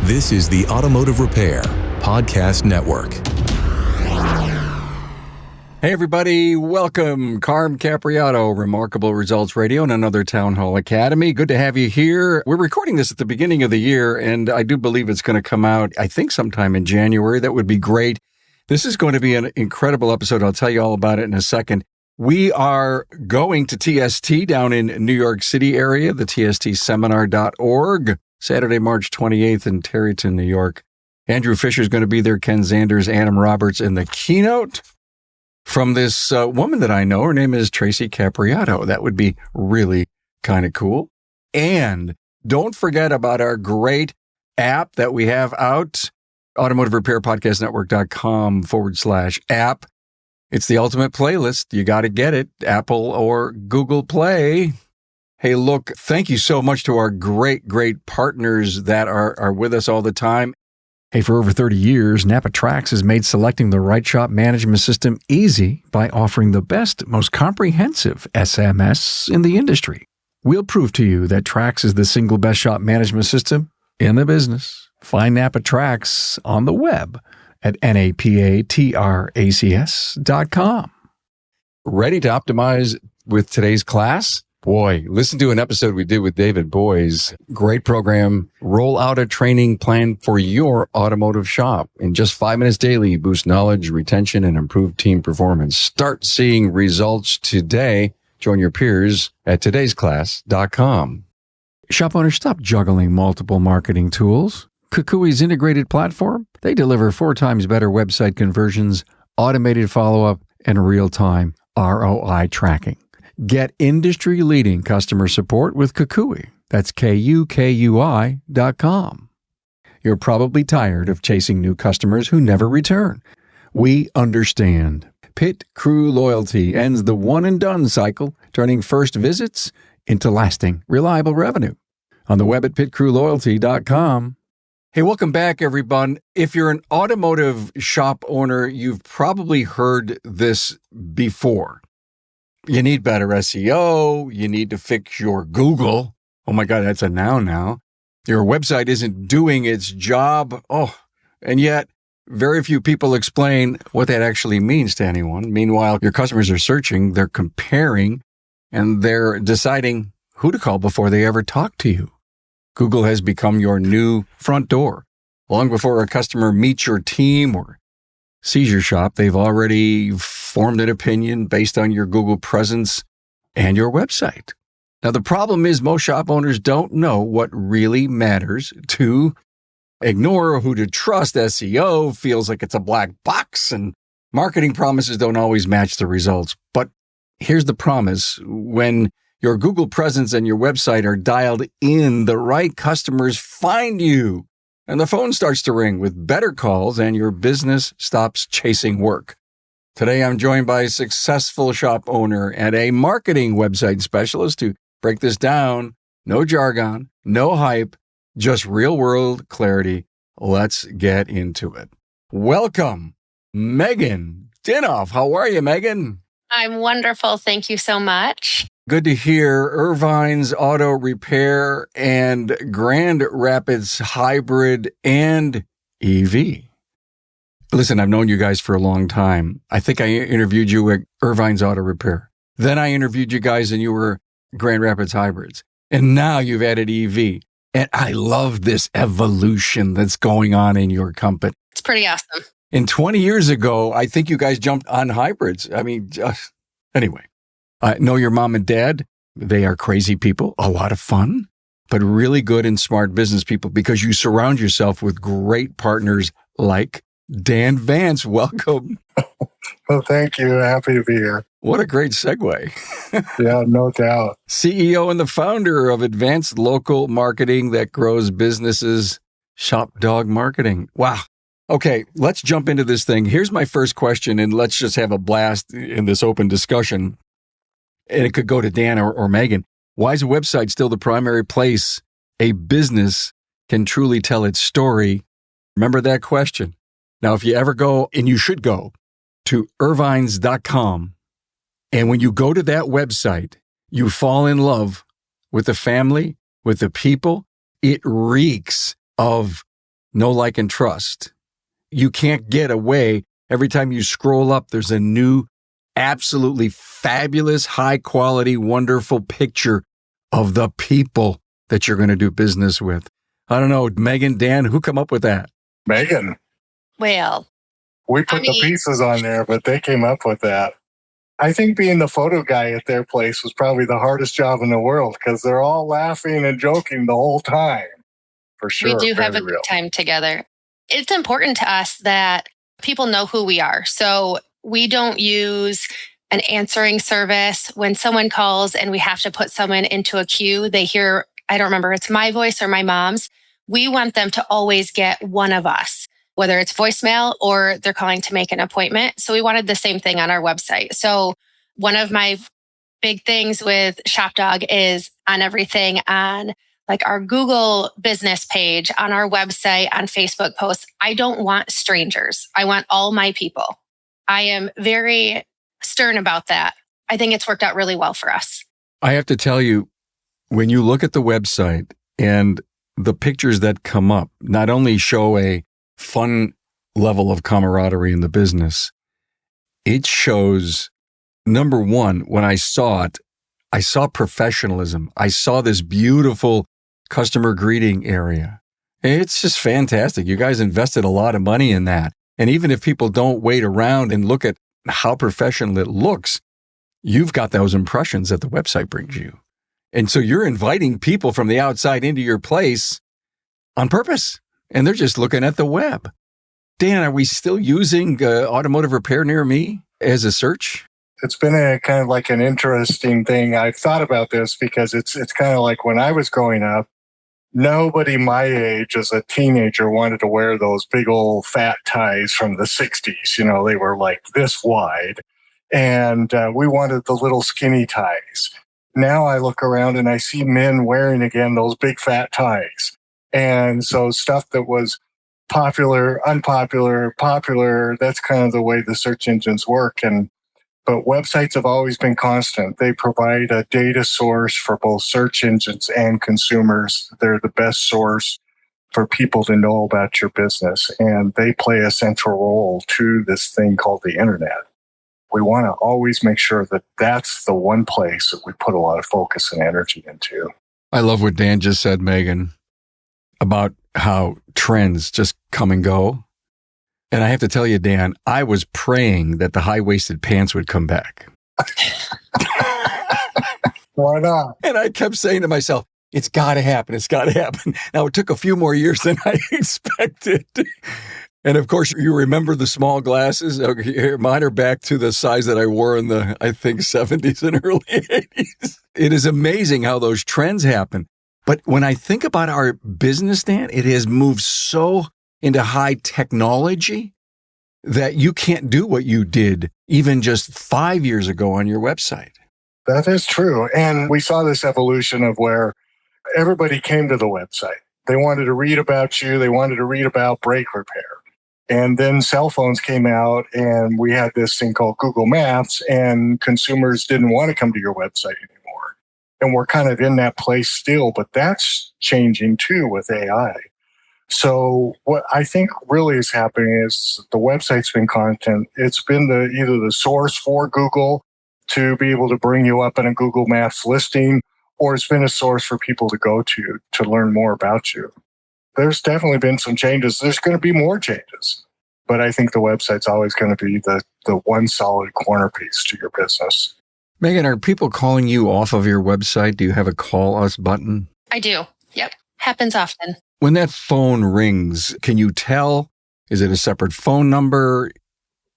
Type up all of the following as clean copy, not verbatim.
This is the Automotive Repair Podcast Network. Hey everybody, welcome. Carm Capriato, Remarkable Results Radio and another Town Hall Academy. Good to have you here. We're recording this at the beginning of the year, and I do believe it's going to come out, I think, sometime in January. That would be great. This is going to be an incredible episode. I'll tell you all about it in a second. We are going to TST down in New York City area, the tstseminar.org, Saturday, March 28th in Tarryton, New York. Andrew Fisher is going to be there, Ken Zanders, Adam Roberts in the keynote. From this woman that I know, her name is Tracy Capriato. That would be really kind of cool. And don't forget about our great app that we have out, automotiverepairpodcastnetwork.com/app. It's the ultimate playlist. You got to get it, Apple or Google Play. Hey, look, thank you so much to our great partners that are with us all the time. Hey, for over 30 years, NAPA Trax has made selecting the right shop management system easy by offering the best, most comprehensive SMS in the industry. We'll prove to you that Trax is the single best shop management system in the business. Find NAPA Trax on the web at napatracs.com. Ready to optimize with today's class? Boy, listen to an episode we did with David Boys. Great program. Roll out a training plan for your automotive shop. In just 5 minutes daily, boost knowledge, retention, and improve team performance. Start seeing results today. Join your peers at todaysclass.com. Shop owners, stop juggling multiple marketing tools. KUKUI's integrated platform, they deliver 4 times better website conversions, automated follow-up, and real-time ROI tracking. Get industry-leading customer support with KUKUI. That's KUKUI.com. You're probably tired of chasing new customers who never return. We understand. Pit Crew Loyalty ends the one-and-done cycle, turning first visits into lasting, reliable revenue. On the web at pitcrewloyalty.com. Hey, welcome back, everyone. If you're an automotive shop owner, you've probably heard this before. You need better SEO. You need to fix your Google. Oh my God, that's a noun now. Your website isn't doing its job. And yet very few people explain what that actually means to anyone. Meanwhile, your customers are searching, they're comparing, and they're deciding who to call before they ever talk to you. Google has become your new front door. Long before a customer meets your team or sees your shop, they've already formed an opinion based on your Google presence and your website. Now, the problem is most shop owners don't know what really matters to ignore, who to trust. SEO feels like it's a black box, and marketing promises don't always match the results. But here's the promise. When your Google presence and your website are dialed in, the right customers find you, and the phone starts to ring with better calls, and your business stops chasing work. Today, I'm joined by a successful shop owner and a marketing website specialist to break this down. No jargon, no hype, just real-world clarity. Let's get into it. Welcome, Megan Dineff. How are you, Megan? I'm wonderful. Thank you so much. Good to hear. Irvine's Auto Repair and Grand Rapids Hybrid and EV. Listen, I've known you guys for a long time. I think I interviewed you at Irvine's Auto Repair. Then I interviewed you guys and you were Grand Rapids Hybrids. And now you've added EV. And I love this evolution that's going on in your company. It's pretty awesome. And 20 years ago, I think you guys jumped on hybrids. I mean, anyway. I know your mom and dad. They are crazy people, a lot of fun, but really good and smart business people because you surround yourself with great partners like Dan Vance. Welcome. Well, thank you. Happy to be here. What a great segue. Yeah, no doubt. CEO and the founder of Advanced Local Marketing that grows businesses, Shop Dog Marketing. Wow. Okay, let's jump into this thing. Here's my first question, and let's just have a blast in this open discussion. And it could go to Dan or Megan. Why is a website still the primary place a business can truly tell its story? Remember that question. Now, if you ever go, and you should go, to irvines.com, and when you go to that website, you fall in love with the family, with the people. It reeks of know, like, and trust. You can't get away. Every time you scroll up, there's a new, absolutely fabulous, high quality, wonderful picture of the people that you're going to do business with. I don't know, Megan, Dan, who come up with that? Megan. Well, We put the pieces on there, but they came up with that. I think being the photo guy at their place was probably the hardest job in the world because they're all laughing and joking the whole time. For sure. we do have a very real. good time together. It's important to us that people know who we are. So we don't use an answering service. When someone calls and we have to put someone into a queue, they hear, I don't remember, it's my voice or my mom's. We want them to always get one of us, whether it's voicemail or they're calling to make an appointment. So we wanted the same thing on our website. So one of my big things with ShopDog is on everything on like our Google business page, on our website, on Facebook posts. I don't want strangers. I want all my people. I am very stern about that. I think it's worked out really well for us. I have to tell you, when you look at the website and the pictures that come up, not only show a fun level of camaraderie in the business, it shows, number one, when I saw it, I saw professionalism. I saw this beautiful customer greeting area. It's just fantastic. You guys invested a lot of money in that. And even if people don't wait around and look at how professional it looks, you've got those impressions that the website brings you. And so you're inviting people from the outside into your place on purpose. And they're just looking at the web. Dan, are we still using automotive repair near me as a search? It's been a kind of like an interesting thing. I've thought about this because it's kind of like when I was growing up, nobody my age as a teenager wanted to wear those big old fat ties from the 60s. You know, they were like this wide. And we wanted the little skinny ties. Now I look around and I see men wearing again those big fat ties. And so stuff that was popular, unpopular, popular, that's kind of the way the search engines work. But websites have always been constant. They provide a data source for both search engines and consumers. They're the best source for people to know about your business. And they play a central role to this thing called the internet. We want to always make sure that that's the one place that we put a lot of focus and energy into. I love what Dan just said, Megan, about how trends just come and go. And I have to tell you, Dan, I was praying that the high-waisted pants would come back. Why not? And I kept saying to myself, it's got to happen. It's got to happen. Now, it took a few more years than I expected. And of course, you remember the small glasses. Okay, mine are back to the size that I wore in the, I think, 70s and early 80s. It is amazing how those trends happen. But when I think about our business, Dan, it has moved so into high technology that you can't do what you did even just 5 years ago on your website. That is true. And we saw this evolution of where everybody came to the website. They wanted to read about you. They wanted to read about brake repair. And then cell phones came out and we had this thing called Google Maps, and consumers didn't want to come to your website anymore. And we're kind of in that place still, but that's changing too with AI. So what I think really is happening is the website's been content. It's been either the source for Google to be able to bring you up in a Google Maps listing, or it's been a source for people to go to learn more about you. There's definitely been some changes. There's going to be more changes. But I think the website's always going to be the one solid corner piece to your business. Megan, are people calling you off of your website? Do you have a call us button? I do. Yep. Happens often. When that phone rings, can you tell? Is it a separate phone number?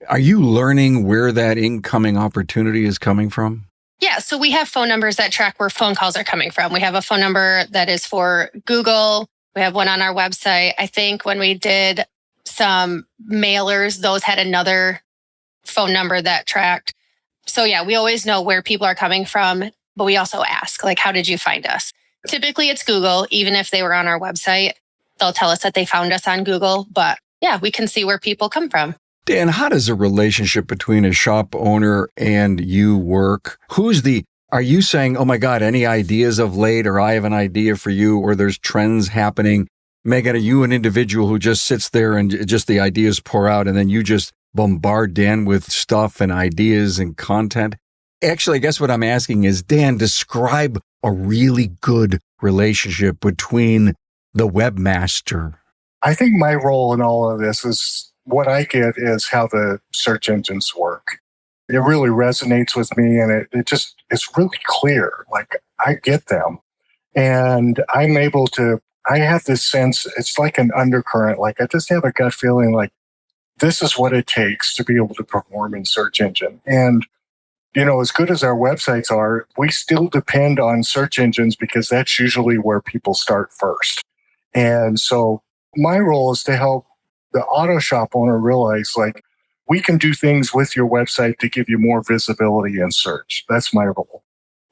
Are you learning where that incoming opportunity is coming from? Yeah, so we have phone numbers that track where phone calls are coming from. We have a phone number that is for Google. We have one on our website. I think when we did some mailers, those had another phone number that tracked. So yeah, we always know where people are coming from, but we also ask, like, how did you find us? Typically it's Google. Even if they were on our website, they'll tell us that they found us on Google. But yeah, we can see where people come from. Dan, how does a relationship between a shop owner and you work? Are you saying, oh my God, any ideas of late, or I have an idea for you, or there's trends happening Megan, are you an individual who just sits there and just the ideas pour out and then you just bombard Dan with stuff and ideas and content? Actually, I guess what I'm asking is, Dan, describe a really good relationship between the webmaster. I think my role in all of this is what I get is how the search engines work. It really resonates with me, and it's really clear. Like, I get them. And I'm able to, I have this sense, it's like an undercurrent. Like, I just have a gut feeling like this is what it takes to be able to perform in search engine. And, as good as our websites are, we still depend on search engines because that's usually where people start first. And so my role is to help the auto shop owner realize, like, we can do things with your website to give you more visibility in search. That's my role.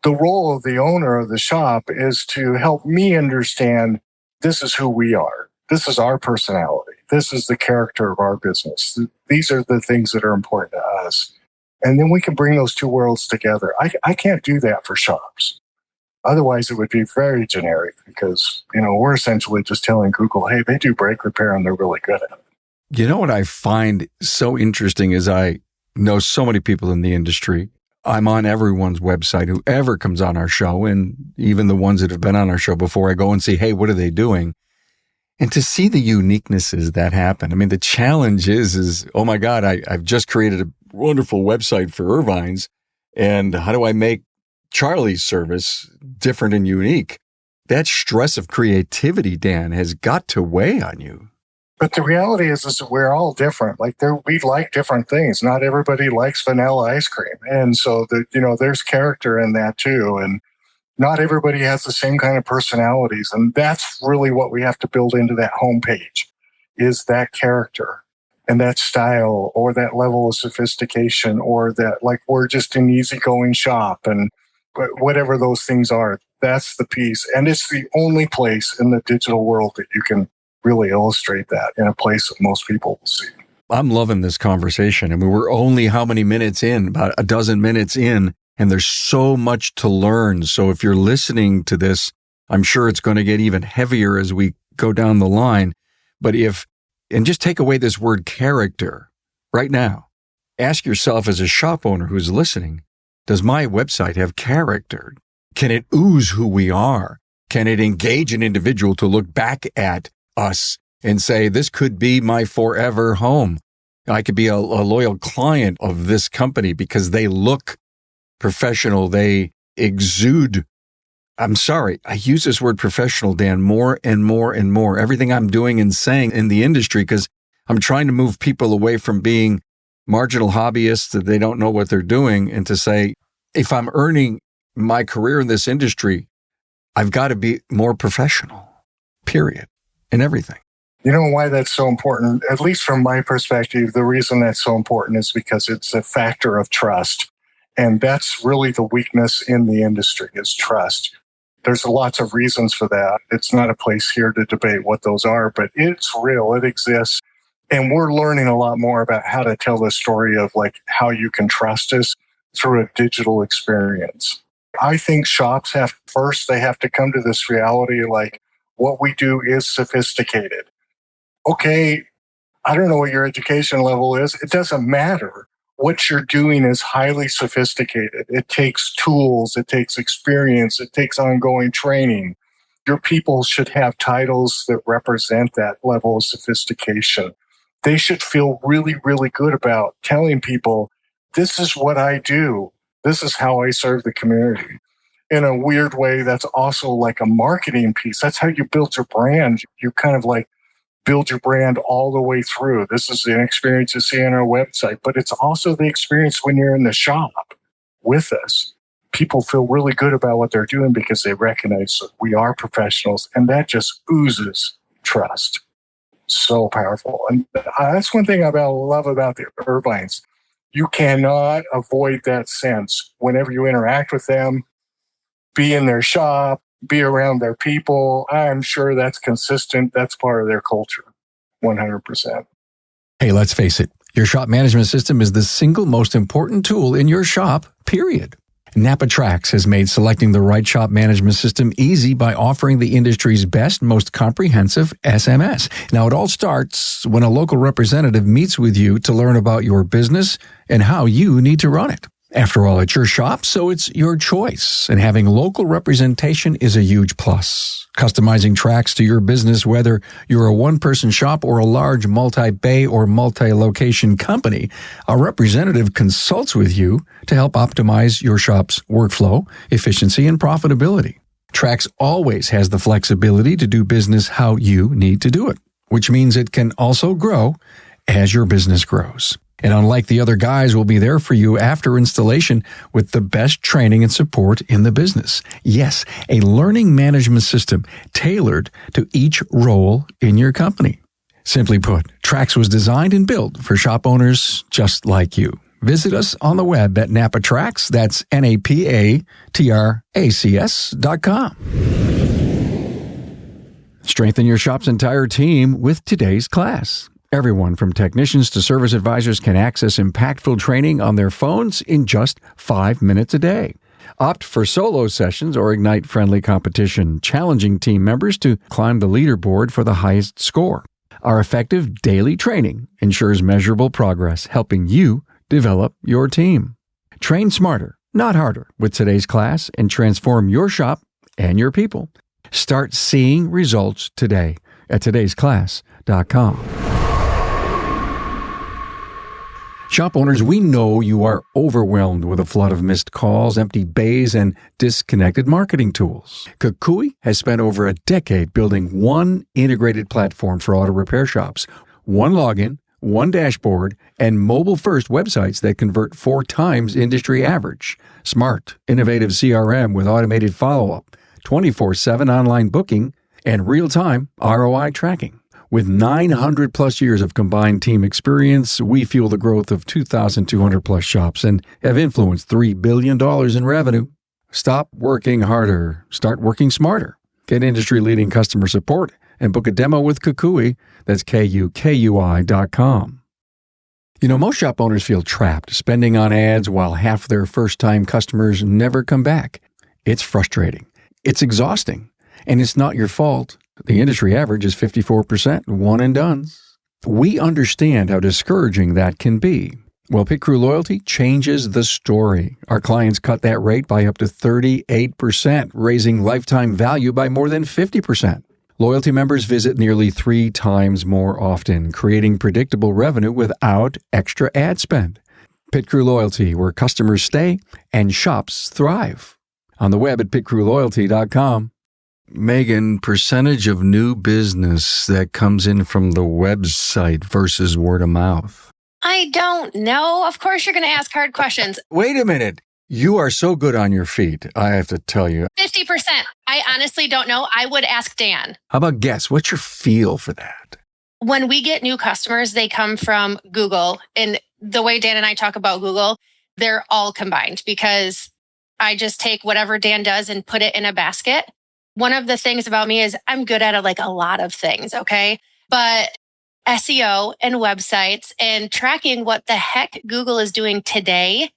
The role of the owner of the shop is to help me understand this is who we are. This is our personality. This is the character of our business. These are the things that are important to us. And then we can bring those two worlds together. I can't do that for shops. Otherwise, it would be very generic because, we're essentially just telling Google, hey, they do brake repair and they're really good at it. You know what I find so interesting is I know so many people in the industry. I'm on everyone's website, whoever comes on our show, and even the ones that have been on our show before. I go and see, hey, what are they doing? And to see the uniquenesses that happen. I mean, the challenge is oh my God, I've just created a wonderful website for Irvine's. And how do I make Charlie's service different and unique? That stress of creativity, Dan, has got to weigh on you. But the reality is that we're all different. Like, we like different things. Not everybody likes vanilla ice cream. And so, there's character in that too. And not everybody has the same kind of personalities. And that's really what we have to build into that homepage, is that character and that style or that level of sophistication, or that, like, we're just an easygoing shop, and whatever those things are. That's the piece. And it's the only place in the digital world that you can really illustrate that in a place that most people will see. I'm loving this conversation. I mean, we're only how many minutes in? About a dozen minutes in, and there's so much to learn. So if you're listening to this, I'm sure it's going to get even heavier as we go down the line. But and just take away this word character right now. Ask yourself as a shop owner who's listening, does my website have character? Can it ooze who we are? Can it engage an individual to look back at us and say, this could be my forever home? I could be a loyal client of this company because they look professional. They exude. I'm sorry, I use this word professional, Dan, more and more and more. Everything I'm doing and saying in the industry, because I'm trying to move people away from being marginal hobbyists that they don't know what they're doing, and to say, if I'm earning my career in this industry, I've got to be more professional, period, in everything. You know why that's so important? At least from my perspective, the reason that's so important is because it's a factor of trust. And that's really the weakness in the industry, is trust. There's lots of reasons for that. It's not a place here to debate what those are, but it's real. It exists. And we're learning a lot more about how to tell the story of, like, how you can trust us through a digital experience. I think shops they have to come to this reality, like, what we do is sophisticated. Okay, I don't know what your education level is. It doesn't matter. What you're doing is highly sophisticated. It takes tools, it takes experience, it takes ongoing training. Your people should have titles that represent that level of sophistication. They should feel really, really good about telling people, this is what I do. This is how I serve the community. In a weird way, that's also like a marketing piece. That's how you build your brand. You kind of like build your brand all the way through. This is an experience you see on our website, but it's also the experience when you're in the shop with us. People feel really good about what they're doing because they recognize that we are professionals, and that just oozes trust. So powerful. And that's one thing I love about the Irvines. You cannot avoid that sense whenever you interact with them, be in their shop, be around their people. I'm sure that's consistent. That's part of their culture, 100%. Hey, let's face it. Your shop management system is the single most important tool in your shop, period. NAPA Trax has made selecting the right shop management system easy by offering the industry's best, most comprehensive SMS. Now, it all starts when a local representative meets with you to learn about your business and how you need to run it. After all, it's your shop, so it's your choice, and having local representation is a huge plus. Customizing Trax to your business, whether you're a one-person shop or a large multi-bay or multi-location company, a representative consults with you to help optimize your shop's workflow, efficiency, and profitability. Trax always has the flexibility to do business how you need to do it, which means it can also grow as your business grows. And unlike the other guys, will be there for you after installation with the best training and support in the business. Yes, a learning management system tailored to each role in your company. Simply put, Trax was designed and built for shop owners just like you. Visit us on the web at NAPA Trax, that's NAPATRACS.com. Strengthen your shop's entire team with today's class. Everyone from technicians to service advisors can access impactful training on their phones in just 5 minutes a day. Opt for solo sessions or ignite friendly competition, challenging team members to climb the leaderboard for the highest score. Our effective daily training ensures measurable progress, helping you develop your team. Train smarter, not harder, with today's class and transform your shop and your people. Start seeing results today at todaysclass.com. Shop owners, we know you are overwhelmed with a flood of missed calls, empty bays, and disconnected marketing tools. KUKUI has spent over a decade building one integrated platform for auto repair shops, one login, one dashboard, and mobile-first websites that convert 4 times industry average. Smart, innovative CRM with automated follow-up, 24/7 online booking, and real-time ROI tracking. With 900 plus years of combined team experience, we fuel the growth of 2,200 plus shops and have influenced $3 billion in revenue. Stop working harder. Start working smarter. Get industry-leading customer support and book a demo with KUKUI. That's KUKUI.com. You know, most shop owners feel trapped spending on ads while half their first-time customers never come back. It's frustrating. It's exhausting. And it's not your fault. The industry average is 54% one and dones. We understand how discouraging that can be. Well, Pit Crew Loyalty changes the story. Our clients cut that rate by up to 38%, raising lifetime value by more than 50%. Loyalty members visit nearly 3 times more often, creating predictable revenue without extra ad spend. Pit Crew Loyalty, where customers stay and shops thrive. On the web at pitcrewloyalty.com. Megan, percentage of new business that comes in from the website versus word of mouth? I don't know. Of course, you're going to ask hard questions. Wait a minute. You are so good on your feet, I have to tell you. 50%. I honestly don't know. I would ask Dan. How about guess? What's your feel for that? When we get new customers, they come from Google. And the way Dan and I talk about Google, they're all combined because I just take whatever Dan does and put it in a basket. One of the things about me is I'm good at a lot of things, okay? But SEO and websites and tracking what the heck Google is doing today,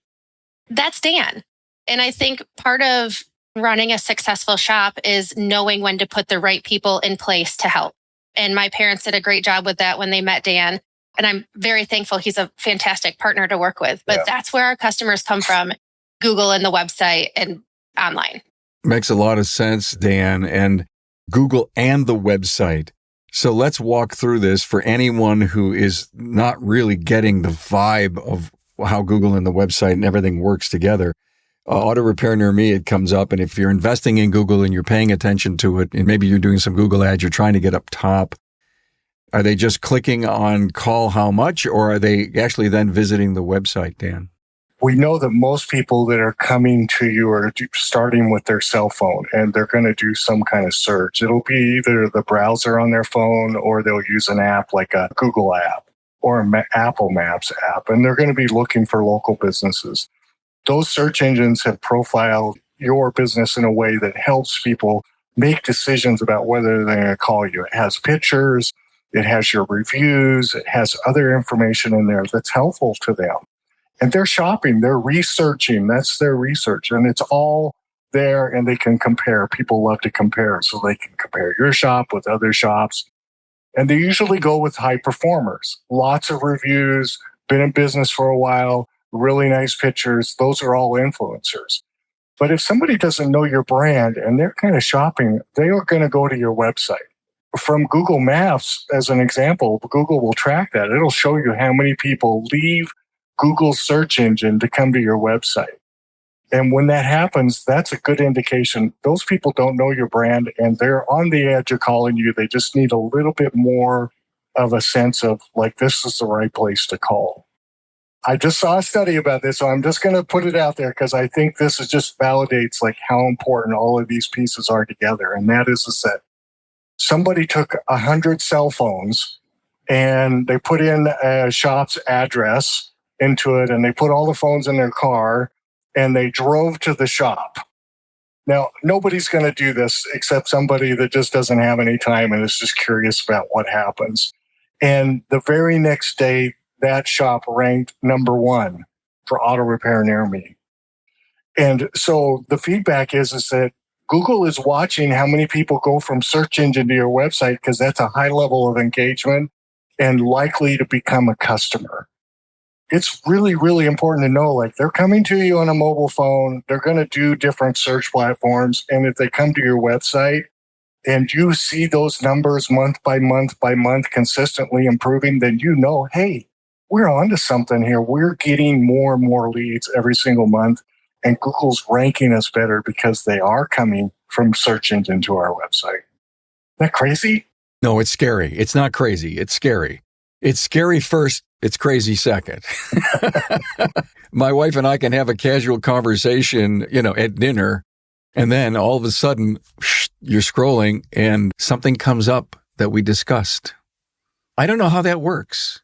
that's Dan. And I think part of running a successful shop is knowing when to put the right people in place to help. And my parents did a great job with that when they met Dan. And I'm very thankful. He's a fantastic partner to work with. But That's where our customers come from, Google and the website and online. Makes a lot of sense, Dan, and Google and the website. So let's walk through this for anyone who is not really getting the vibe of how Google and the website and everything works together. Auto repair near me, it comes up. And if you're investing in Google and you're paying attention to it, and maybe you're doing some Google ads, you're trying to get up top, are they just clicking on call how much, or are they actually then visiting the website, Dan? We know that most people that are coming to you are starting with their cell phone and they're going to do some kind of search. It'll be either the browser on their phone or they'll use an app like a Google app or an Apple Maps app, and they're going to be looking for local businesses. Those search engines have profiled your business in a way that helps people make decisions about whether they're going to call you. It has pictures, it has your reviews, it has other information in there that's helpful to them. And they're shopping, they're researching. That's their research. And it's all there, and they can compare. People love to compare. So they can compare your shop with other shops. And they usually go with high performers. Lots of reviews, been in business for a while, really nice pictures. Those are all influencers. But if somebody doesn't know your brand and they're kind of shopping, they are going to go to your website. From Google Maps, as an example, Google will track that. It'll show you how many people leave Google's search engine to come to your website. And when that happens, that's a good indication. Those people don't know your brand and they're on the edge of calling you. They just need a little bit more of a sense of like, this is the right place to call. I just saw a study about this, so I'm just going to put it out there because I think this is just validates like how important all of these pieces are together. And that is that somebody took 100 cell phones and they put in a shop's address into it and they put all the phones in their car and they drove to the shop. Now, nobody's going to do this except somebody that just doesn't have any time and is just curious about what happens. And the very next day, that shop ranked number 1 for auto repair near me. And so the feedback is that Google is watching how many people go from search engine to your website because that's a high level of engagement and likely to become a customer. It's really, really important to know, like, they're coming to you on a mobile phone. They're going to do different search platforms. And if they come to your website and you see those numbers month by month by month consistently improving, then you know, hey, we're onto something here. We're getting more and more leads every single month. And Google's ranking us better because they are coming from search engine to our website. Isn't that crazy? No, it's scary. It's not crazy. It's scary. It's scary first. It's crazy second. My wife and I can have a casual conversation, at dinner, and then all of a sudden you're scrolling and something comes up that we discussed. I don't know how that works,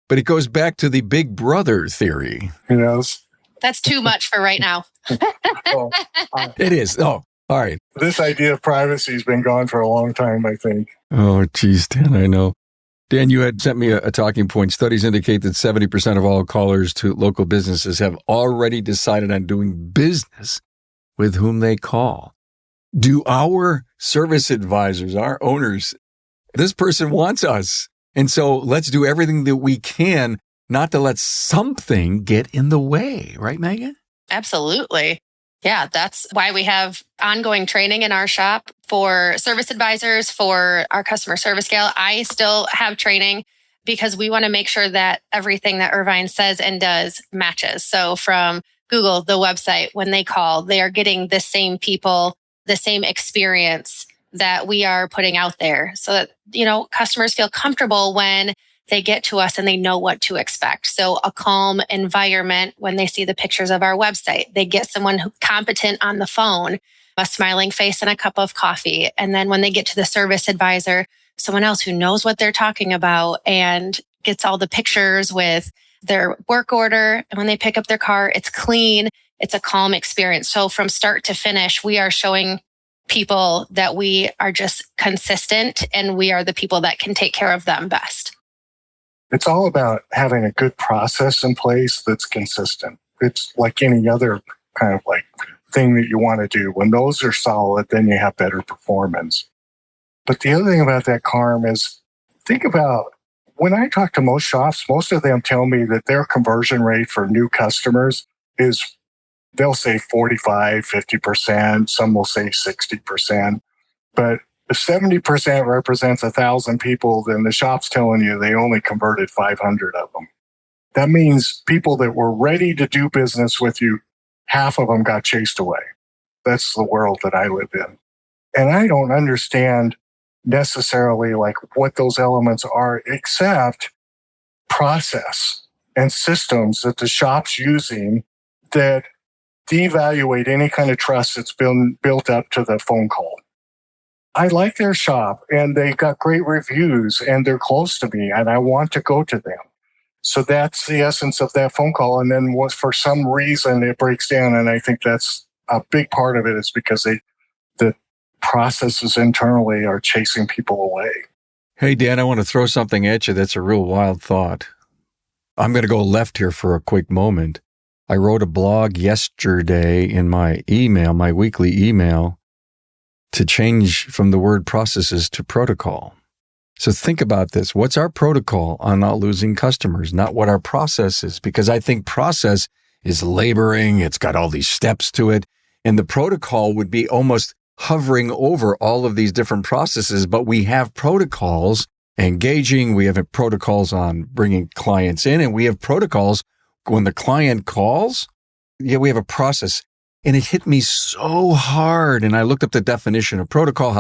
but it goes back to the big brother theory. That's too much for right now. It is. Oh, all right. This idea of privacy has been gone for a long time, I think. Oh, geez, Dan, I know. Dan, you had sent me a talking point. Studies indicate that 70% of all callers to local businesses have already decided on doing business with whom they call. Do our service advisors, our owners, this person wants us. And so let's do everything that we can not to let something get in the way. Right, Megan? Absolutely. Yeah, that's why we have ongoing training in our shop for service advisors, for our customer service scale. I still have training because we want to make sure that everything that Irvine says and does matches. So from Google, the website, when they call, they are getting the same people, the same experience that we are putting out there so that, customers feel comfortable when they get to us and they know what to expect. So a calm environment when they see the pictures of our website. They get someone competent on the phone, a smiling face and a cup of coffee. And then when they get to the service advisor, someone else who knows what they're talking about and gets all the pictures with their work order. And when they pick up their car, it's clean. It's a calm experience. So from start to finish, we are showing people that we are just consistent and we are the people that can take care of them best. It's all about having a good process in place that's consistent. It's like any other kind of like thing that you want to do. When those are solid, then you have better performance. But the other thing about that, Carm, is think about when I talk to most shops, most of them tell me that their conversion rate for new customers is, they'll say 45, 50%. Some will say 60%. But if 70% represents 1,000 people, then the shop's telling you they only converted 500 of them. That means people that were ready to do business with you, half of them got chased away. That's the world that I live in. And I don't understand necessarily like what those elements are, except process and systems that the shop's using that devaluate any kind of trust that's been built up to the phone call. I like their shop and they got great reviews and they're close to me and I want to go to them. So that's the essence of that phone call. And then for some reason it breaks down. And I think that's a big part of it is because the processes internally are chasing people away. Hey, Dan, I want to throw something at you that's a real wild thought. I'm going to go left here for a quick moment. I wrote a blog yesterday in my email, my weekly email, to change from the word processes to protocol. So think about this. What's our protocol on not losing customers, not what our process is? Because I think process is laboring. It's got all these steps to it. And the protocol would be almost hovering over all of these different processes. But we have protocols engaging. We have protocols on bringing clients in, and we have protocols when the client calls. Yeah, we have a process. And it hit me so hard. And I looked up the definition of protocol,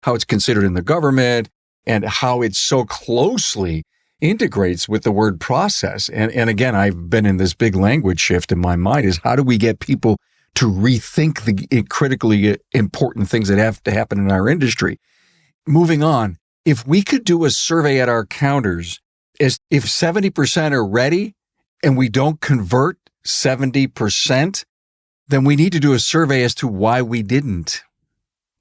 how it's considered in the government, and how it so closely integrates with the word process. And again, I've been in this big language shift in my mind is how do we get people to rethink the critically important things that have to happen in our industry? Moving on, if we could do a survey at our counters, if 70% are ready and we don't convert 70%, then we need to do a survey as to why we didn't.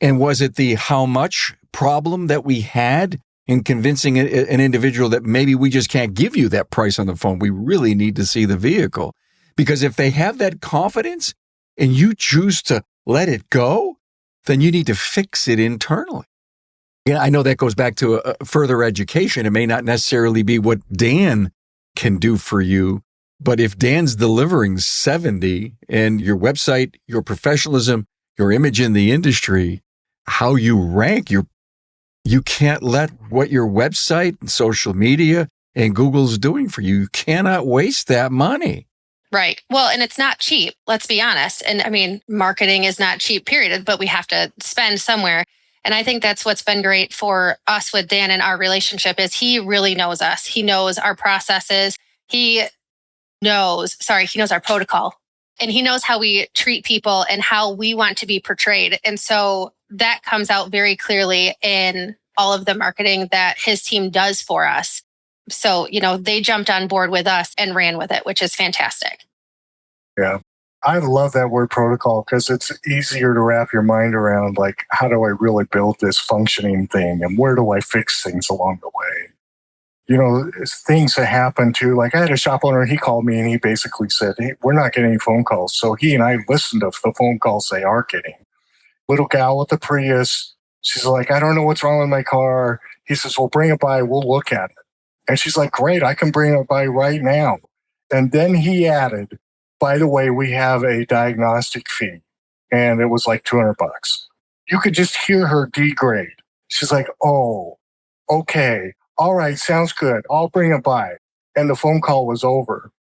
And was it the how much problem that we had in convincing an individual that maybe we just can't give you that price on the phone? We really need to see the vehicle. Because if they have that confidence and you choose to let it go, then you need to fix it internally. Yeah, I know that goes back to a further education. It may not necessarily be what Dan can do for you, but if Dan's delivering 70 and your website, your professionalism, your image in the industry, how you rank, you can't let what your website and social media and Google's doing for you. You cannot waste that money. Right. Well, and it's not cheap, let's be honest. And I mean, marketing is not cheap, period, but we have to spend somewhere. And I think that's what's been great for us with Dan and our relationship is he really knows us. He knows our processes. He knows our protocol, and he knows how we treat people and how we want to be portrayed. And so that comes out very clearly in all of the marketing that his team does for us. So, they jumped on board with us and ran with it, which is fantastic. Yeah. I love that word protocol because it's easier to wrap your mind around, like, how do I really build this functioning thing and where do I fix things along the way? Things that happen too. Like I had a shop owner, he called me and he basically said, hey, we're not getting any phone calls. So he and I listened to the phone calls they are getting. Little gal with the Prius, she's like, I don't know what's wrong with my car. He says, well, bring it by, we'll look at it. And she's like, great, I can bring it by right now. And then he added, by the way, we have a diagnostic fee. And it was like $200. You could just hear her degrade. She's like, oh, okay. All right, sounds good. I'll bring it by. And the phone call was over.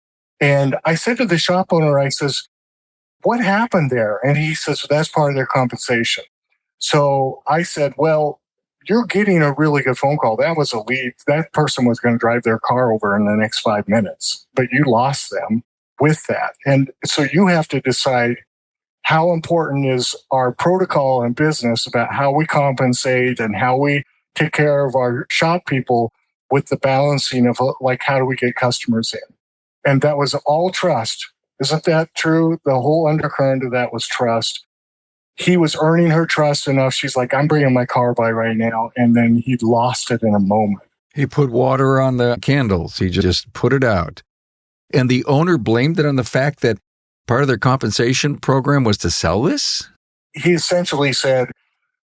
And I said to the shop owner, I says, what happened there? And he says, well, that's part of their compensation. So I said, well, you're getting a really good phone call. That was a lead. That person was going to drive their car over in the next 5 minutes, but you lost them with that. And so you have to decide how important is our protocol in business about how we compensate and how we take care of our shop people with the balancing of like, how do we get customers in? And that was all trust. Isn't that true? The whole undercurrent of that was trust. He was earning her trust enough. She's like, I'm bringing my car by right now. And then he lost it in a moment. He put water on the candles. He just put it out. And the owner blamed it on the fact that part of their compensation program was to sell this? He essentially said,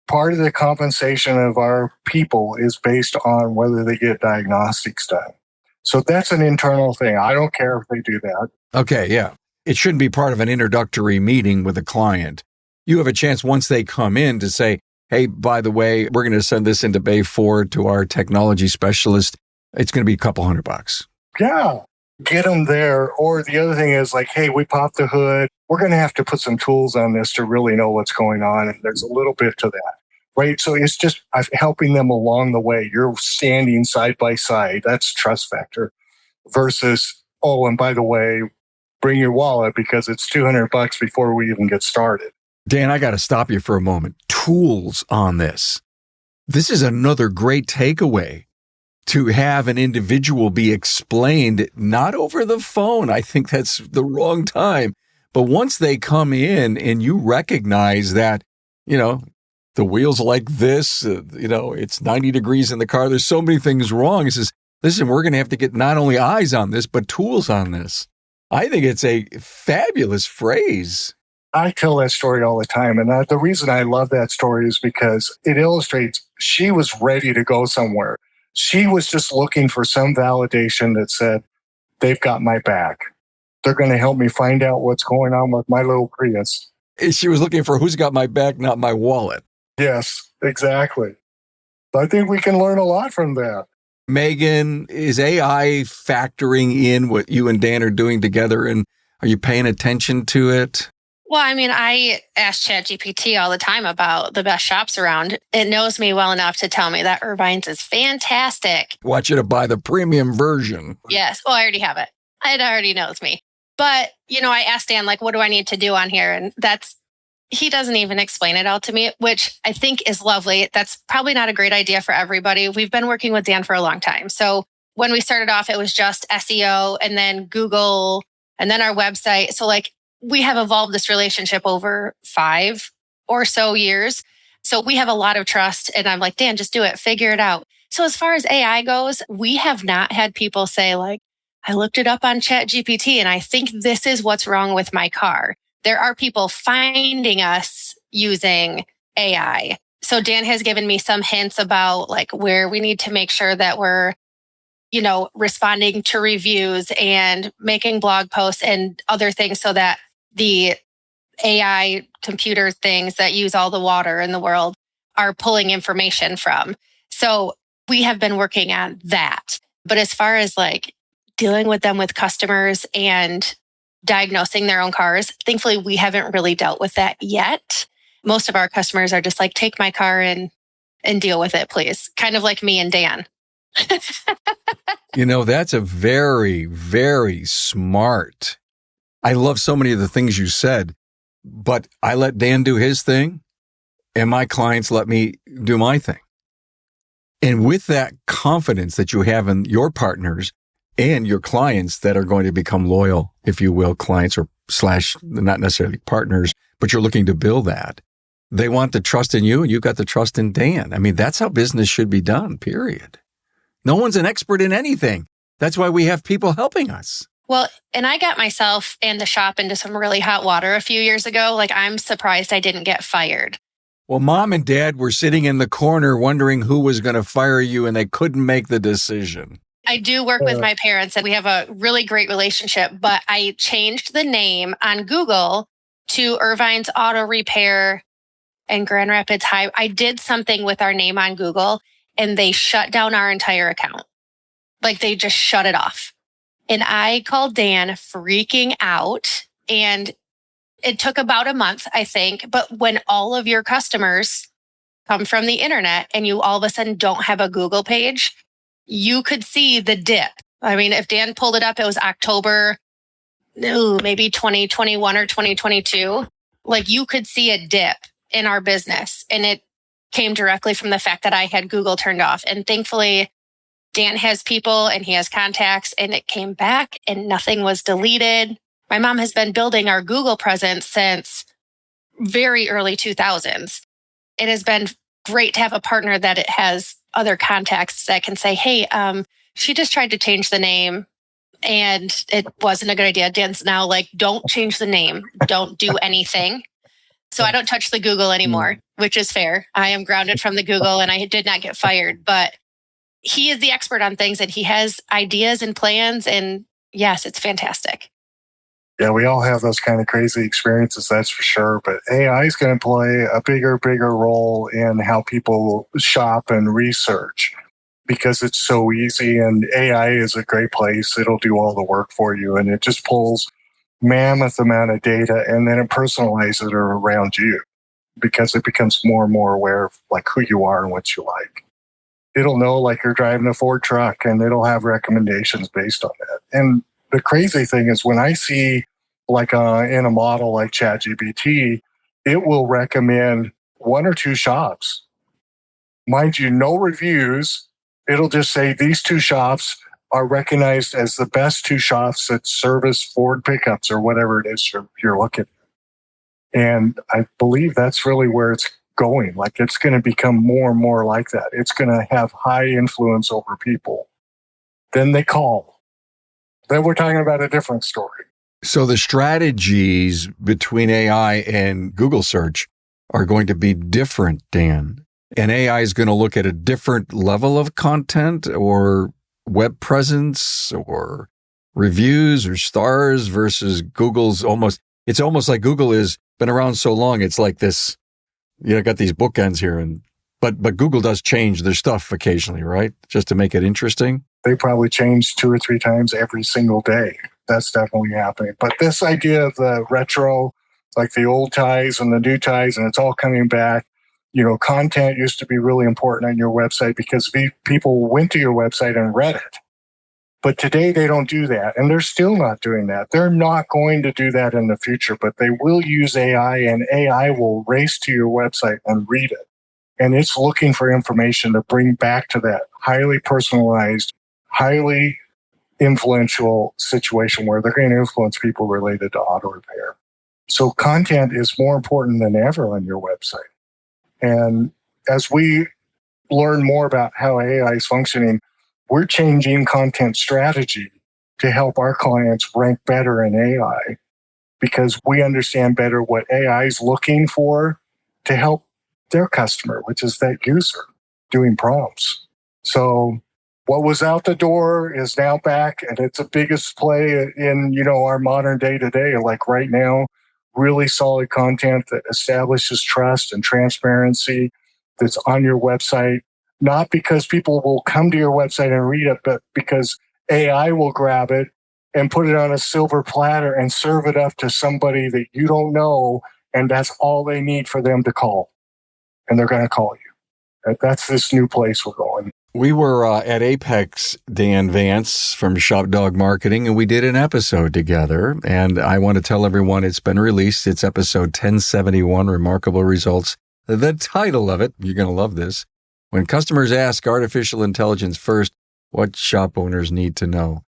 part of the compensation of our people is based on whether they get diagnostics done. So that's an internal thing. I don't care if they do that. Okay, yeah. It shouldn't be part of an introductory meeting with a client. You have a chance once they come in to say, hey, by the way, we're going to send this into Bay 4 to our technology specialist. It's going to be a couple $100. Yeah, get them there. Or the other thing is like, hey, we popped the hood. We're going to have to put some tools on this to really know what's going on. And there's a little bit to that, right? So it's just helping them along the way. You're standing side by side. That's trust factor versus, oh, and by the way, bring your wallet because it's $200 before we even get started. Dan, I got to stop you for a moment. Tools on this. This is another great takeaway, to have an individual be explained, not over the phone. I think that's the wrong time. But once they come in and you recognize that, the wheel's like this, it's 90 degrees in the car. There's so many things wrong. He says, listen, we're going to have to get not only eyes on this, but tools on this. I think it's a fabulous phrase. I tell that story all the time. And the reason I love that story is because it illustrates she was ready to go somewhere. She was just looking for some validation that said, they've got my back. They're going to help me find out what's going on with my little Prius. She was looking for who's got my back, not my wallet. Yes, exactly. I think we can learn a lot from that. Megan, is AI factoring in what you and Dan are doing together, and are you paying attention to it? Well, I mean, I ask ChatGPT all the time about the best shops around. It knows me well enough to tell me that Irvine's is fantastic. Want you to buy the premium version. Yes. Well, I already have it. It already knows me. But, I asked Dan, like, what do I need to do on here? And he doesn't even explain it all to me, which I think is lovely. That's probably not a great idea for everybody. We've been working with Dan for a long time. So when we started off, it was just SEO and then Google and then our website. So we have evolved this relationship over 5 or so years. So we have a lot of trust. And I'm like, Dan, just do it. Figure it out. So as far as AI goes, we have not had people say I looked it up on ChatGPT and I think this is what's wrong with my car. There are people finding us using AI. So Dan has given me some hints about where we need to make sure that we're, responding to reviews and making blog posts and other things so that the AI computer things that use all the water in the world are pulling information from. So we have been working on that. But as far as dealing with them with customers and diagnosing their own cars, thankfully, we haven't really dealt with that yet. Most of our customers are just take my car and deal with it, please. Kind of like me and Dan. That's a very, very smart. I love so many of the things you said, but I let Dan do his thing and my clients let me do my thing. And with that confidence that you have in your partners and your clients that are going to become loyal, if you will, clients or / not necessarily partners, but you're looking to build that. They want the trust in you and you've got the trust in Dan. I mean, that's how business should be done, period. No one's an expert in anything. That's why we have people helping us. Well, and I got myself and the shop into some really hot water a few years ago. I'm surprised I didn't get fired. Well, Mom and Dad were sitting in the corner wondering who was going to fire you and they couldn't make the decision. I do work with my parents and we have a really great relationship, but I changed the name on Google to Irvine's Auto Repair and Grand Rapids High. I did something with our name on Google and they shut down our entire account. They just shut it off. And I called Dan freaking out. And it took about a month, I think. But when all of your customers come from the internet and you all of a sudden don't have a Google page, you could see the dip. I mean, if Dan pulled it up, it was October, maybe 2021 or 2022. You could see a dip in our business. And it came directly from the fact that I had Google turned off. And thankfully, Dan has people and he has contacts and it came back and nothing was deleted. My mom has been building our Google presence since very early 2000s. It has been great to have a partner that it has other contacts that can say, hey, she just tried to change the name and it wasn't a good idea. Dan's now don't change the name. Don't do anything. So I don't touch the Google anymore, which is fair. I am grounded from the Google and I did not get fired, but he is the expert on things and he has ideas and plans. And yes, it's fantastic. Yeah, we all have those kind of crazy experiences, that's for sure. But AI is going to play a bigger role in how people shop and research because it's so easy. And AI is a great place. It'll do all the work for you. And it just pulls mammoth amount of data and then it personalizes it around you because it becomes more and more aware of who you are and what you like. It'll know you're driving a Ford truck and it'll have recommendations based on that. And the crazy thing is when I see in a model like ChatGPT, it will recommend 1 or 2 shops. Mind you, no reviews. It'll just say these 2 shops are recognized as the best 2 shops that service Ford pickups or whatever it is you're looking at. And I believe that's really where it's going. It's going to become more and more like that. It's going to have high influence over people. then they call. Then we're talking about a different story. So the strategies between AI and Google search are going to be different, Dan. And AI is going to look at a different level of content or web presence or reviews or stars versus Google's it's almost like Google has been around so long. It's like this, got these bookends here. But Google does change their stuff occasionally, right? Just to make it interesting. They probably change 2 or 3 times every single day. That's definitely happening. But this idea of the retro, like the old ties and the new ties, and it's all coming back. Content used to be really important on your website because people went to your website and read it. But today they don't do that, and they're still not doing that. They're not going to do that in the future, but they will use AI, and AI will race to your website and read it. And it's looking for information to bring back to that highly personalized, highly influential situation where they're going to influence people related to auto repair. So content is more important than ever on your website. And as we learn more about how AI is functioning, we're changing content strategy to help our clients rank better in AI because we understand better what AI is looking for to help their customer, which is that user doing prompts. So what was out the door is now back, and it's the biggest play in, our modern day today. Like right now, really solid content that establishes trust and transparency that's on your website, not because people will come to your website and read it, but because AI will grab it and put it on a silver platter and serve it up to somebody that you don't know, and that's all they need for them to call. And they're going to call you. That's this new place we're going. We were at Apex, Dan Vance from Shop Dog Marketing, and we did an episode together. And I want to tell everyone it's been released. It's episode 1071, Remarkable Results. The title of it, you're going to love this. When customers ask artificial intelligence first, what shop owners need to know.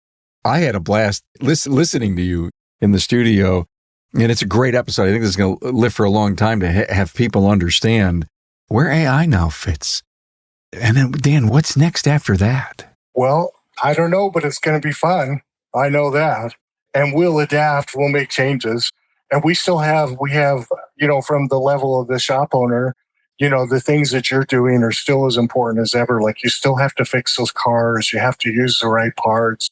I had a blast listening to you in the studio, and it's a great episode. I think this is going to live for a long time to have people understand where AI now fits. And then, Dan, what's next after that? Well, I don't know, but it's going to be fun. I know that. And we'll adapt, we'll make changes. And we have, from the level of the shop owner, the things that you're doing are still as important as ever. Like you still have to fix those cars. You have to use the right parts.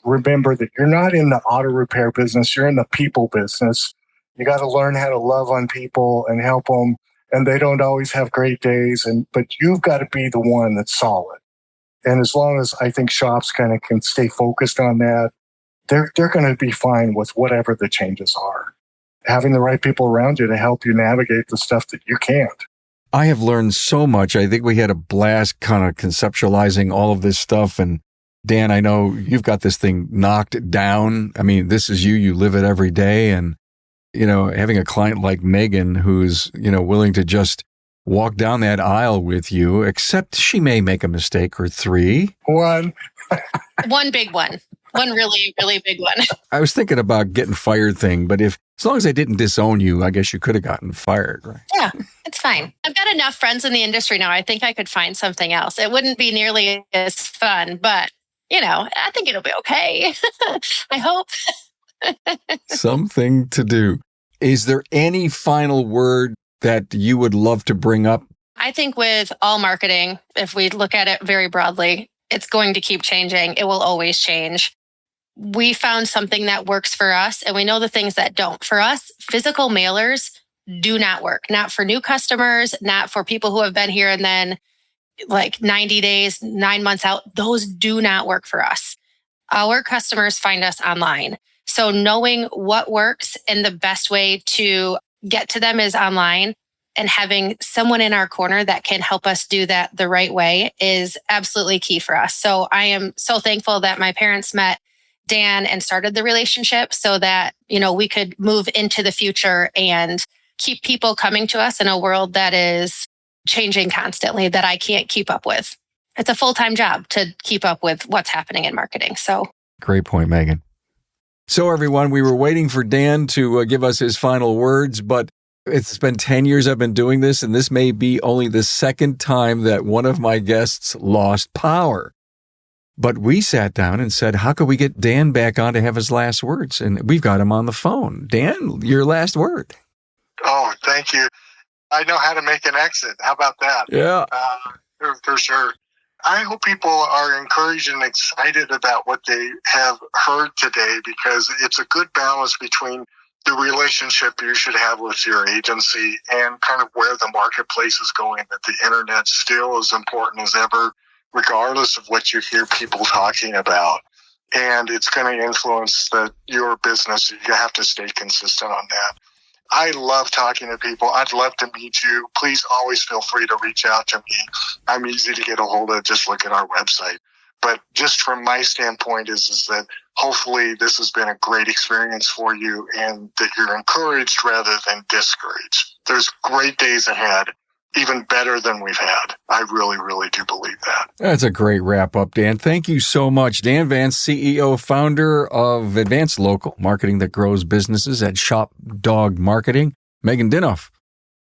Remember that you're not in the auto repair business. You're in the people business. You got to learn how to love on people and help them. And they don't always have great days. But you've got to be the one that's solid. And as long as I think shops kind of can stay focused on that, they're going to be fine with whatever the changes are. Having the right people around you to help you navigate the stuff that you can't. I have learned so much. I think we had a blast kind of conceptualizing all of this stuff. And Dan, I know you've got this thing knocked down. I mean, this is you live it every day. And, having a client like Megan who's, willing to just walk down that aisle with you, except she may make a mistake or 3. One big one. One really, really big one. I was thinking about getting fired thing, but as long as I didn't disown you, I guess you could have gotten fired, right? Yeah, it's fine. I've got enough friends in the industry now. I think I could find something else. It wouldn't be nearly as fun, but, I think it'll be okay. I hope. Something to do. Is there any final word that you would love to bring up? I think with all marketing, if we look at it very broadly, it's going to keep changing. It will always change. We found something that works for us, and we know the things that don't. For us, physical mailers do not work. Not for new customers, not for people who have been here and then 90 days, 9 months out. Those do not work for us. Our customers find us online. So knowing what works and the best way to get to them is online, and having someone in our corner that can help us do that the right way is absolutely key for us. So I am so thankful that my parents met Dan and started the relationship so that, we could move into the future and keep people coming to us in a world that is changing constantly that I can't keep up with. It's a full-time job to keep up with what's happening in marketing. So great point, Megan. So everyone, we were waiting for Dan to give us his final words, but it's been 10 years I've been doing this, and this may be only the second time that one of my guests lost power. But we sat down and said, how could we get Dan back on to have his last words? And we've got him on the phone. Dan, your last word. Oh, thank you. I know how to make an exit. How about that? Yeah. For sure. I hope people are encouraged and excited about what they have heard today, because it's a good balance between the relationship you should have with your agency and kind of where the marketplace is going, that the internet still is important as ever, regardless of what you hear people talking about. And it's going to influence your business. You have to stay consistent on that. I love talking to people. I'd love to meet you. Please always feel free to reach out to me. I'm easy to get a hold of. Just look at our website. But just from my standpoint is that hopefully this has been a great experience for you and that you're encouraged rather than discouraged. There's great days ahead, even better than we've had. I really, really do believe that. That's a great wrap up, Dan. Thank you so much. Dan Vance, CEO, founder of Advanced Local, marketing that grows businesses at Shop Dog Marketing. Megan Dineff,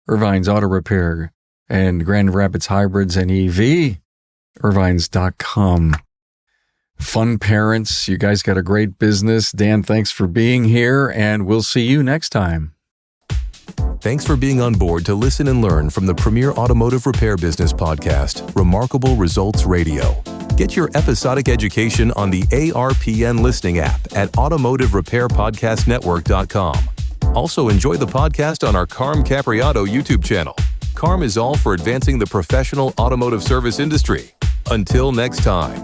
Irvine's Auto Repair and Grand Rapids Hybrids and EV, irvines.com. Fun parents, you guys got a great business. Dan, thanks for being here, and we'll see you next time. Thanks for being on board to listen and learn from the premier automotive repair business podcast, Remarkable Results Radio. Get your episodic education on the ARPN listening app at automotiverepairpodcastnetwork.com. Also enjoy the podcast on our Carm Capriato YouTube channel. Carm is all for advancing the professional automotive service industry. Until next time.